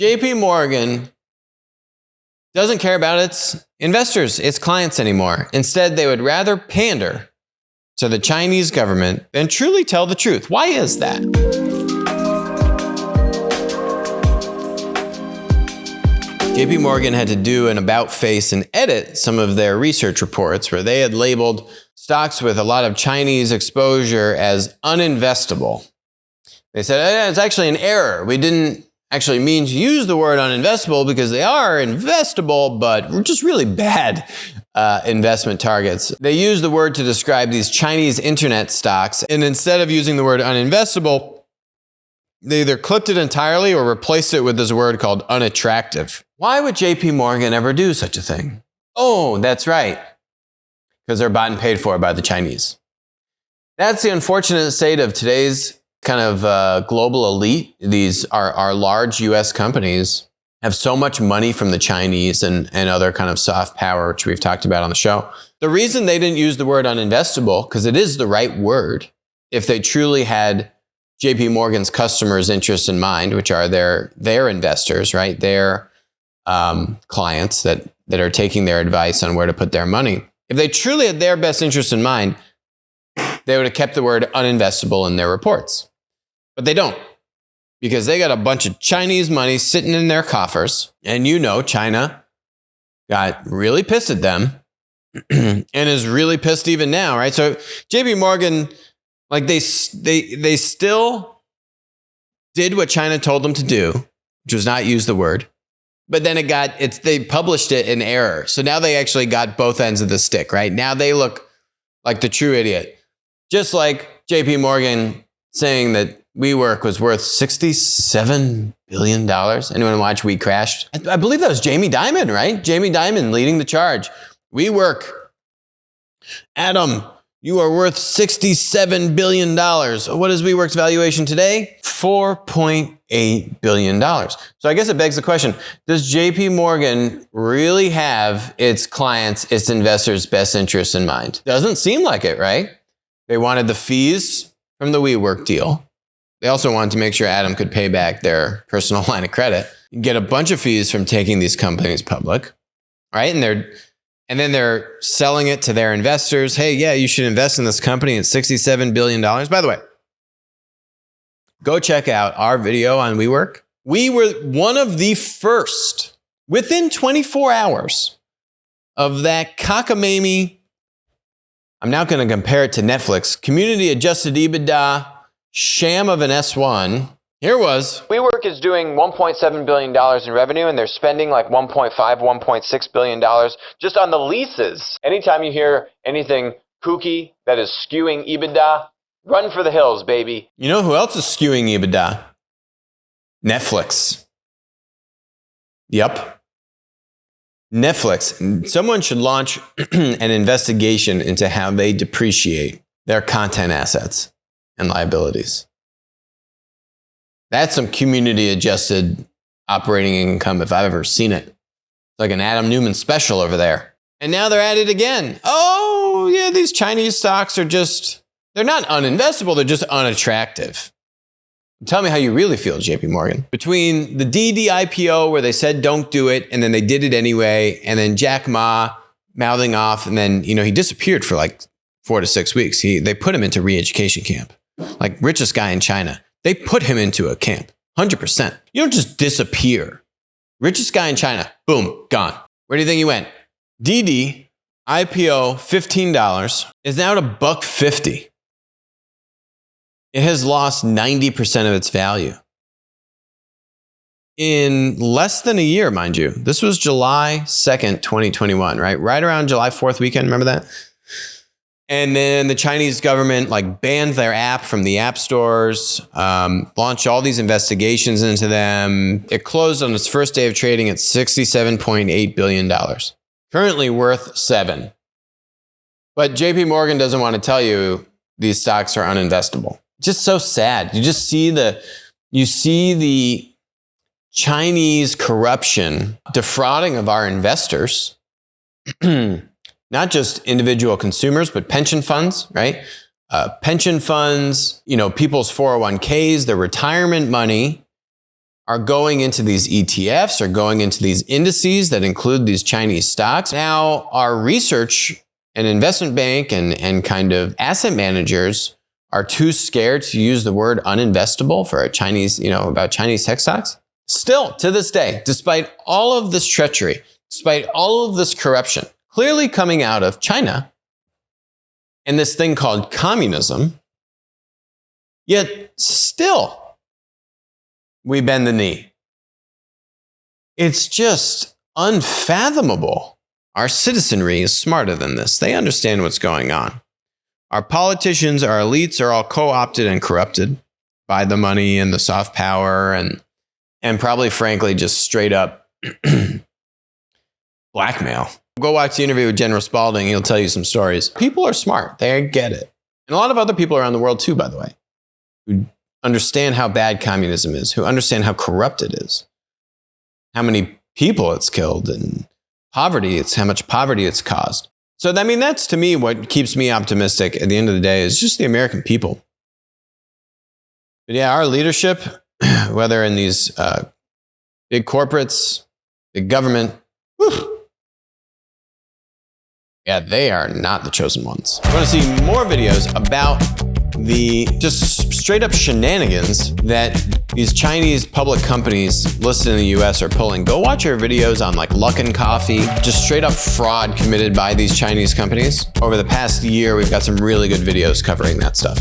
JP Morgan doesn't care about its investors, its clients anymore. Instead, they would rather pander to the Chinese government than truly tell the truth. Why is that? JP Morgan had to do an about face and edit some of their research reports where they had labeled stocks with a lot of Chinese exposure as uninvestable. They said, it's actually an error. We didn't actually mean to use the word uninvestable because they are investable, but we're just really bad investment targets. They used the word to describe these Chinese internet stocks, and instead of using the word uninvestable, they either clipped it entirely or replaced it with this word called unattractive. Why would JP Morgan ever do such a thing? Oh, that's right. Because they're bought and paid for by the Chinese. That's the unfortunate state of today's kind of global elite. These are large US companies have so much money from the Chinese and other kind of soft power, which we've talked about on the show. The reason they didn't use the word uninvestable, because it is the right word, if they truly had JP Morgan's customers' interests in mind, which are their investors, right? Their clients that are taking their advice on where to put their money. If they truly had their best interests in mind, they would have kept the word uninvestable in their reports. But they don't, because they got a bunch of Chinese money sitting in their coffers. And China got really pissed at them and is really pissed even now, right? So JP Morgan, like they still did what China told them to do, which was not use the word. But then they published it in error. So now they actually got both ends of the stick, right? Now they look like the true idiot. Just like JP Morgan saying that WeWork was worth $67 billion. Anyone watch We Crashed? I believe that was Jamie Dimon, right? Jamie Dimon leading the charge. WeWork. Adam, you are worth $67 billion. What is WeWork's valuation today? $4.8 billion. So I guess it begs the question, does JP Morgan really have its clients, its investors' best interests in mind? Doesn't seem like it, right? They wanted the fees from the WeWork deal. They also wanted to make sure Adam could pay back their personal line of credit, get a bunch of fees from taking these companies public, right? And then they're selling it to their investors. Hey, yeah, you should invest in this company at $67 billion. By the way, go check out our video on WeWork. We were one of the first, within 24 hours of that cockamamie, I'm now going to compare it to Netflix, community adjusted EBITDA, sham of an S1. Here was. WeWork is doing $1.7 billion in revenue, and they're spending like $1.5, $1.6 billion just on the leases. Anytime you hear anything kooky that is skewing EBITDA, run for the hills, baby. You know who else is skewing EBITDA? Netflix. Yep. Netflix. Someone should launch an investigation into how they depreciate their content assets and liabilities. That's some community adjusted operating income if I've ever seen it. It's like an Adam Newman special over there. And now they're at it again. Oh, yeah, these Chinese stocks are they're not uninvestable, they're just unattractive. Tell me how you really feel, JP Morgan. Between the Didi IPO where they said don't do it, and then they did it anyway, and then Jack Ma mouthing off, and then, he disappeared for like 4 to 6 weeks. They put him into re-education camp. Like richest guy in China. They put him into a camp, 100%. You don't just disappear. Richest guy in China, boom, gone. Where do you think he went? Didi IPO, $15, is now at $1.50. It has lost 90% of its value. In less than a year, mind you. This was July 2nd, 2021, right? Right around July 4th weekend, remember that? And then the Chinese government banned their app from the app stores, launched all these investigations into them. It closed on its first day of trading at $67.8 billion. Currently worth $7 billion. But JP Morgan doesn't want to tell you these stocks are uninvestable. Just so sad. You just see the Chinese corruption defrauding of our investors. Not just individual consumers, but pension funds, right? Pension funds, people's 401ks, their retirement money are going into these ETFs, are going into these indices that include these Chinese stocks. Now, our research and investment bank and kind of asset managers are too scared to use the word uninvestable for a Chinese, about Chinese tech stocks. Still, to this day, despite all of this treachery, despite all of this corruption, clearly coming out of China and this thing called communism, yet still we bend the knee. It's just unfathomable. Our citizenry is smarter than this. They understand what's going on. Our politicians, our elites are all co-opted and corrupted by the money and the soft power and probably, frankly, just straight up blackmail. Go watch the interview with General Spalding. He'll tell you some stories. People are smart. They get it. And a lot of other people around the world too, by the way, who understand how bad communism is, who understand how corrupt it is, how many people it's killed, and how much poverty it's caused. So, that's to me what keeps me optimistic at the end of the day is just the American people. But yeah, our leadership, whether in these big corporates, big government, yeah, they are not the chosen ones. If you want to see more videos about the just straight up shenanigans that these Chinese public companies listed in the US are pulling, go watch our videos on like Luckin Coffee, just straight up fraud committed by these Chinese companies. Over the past year, we've got some really good videos covering that stuff.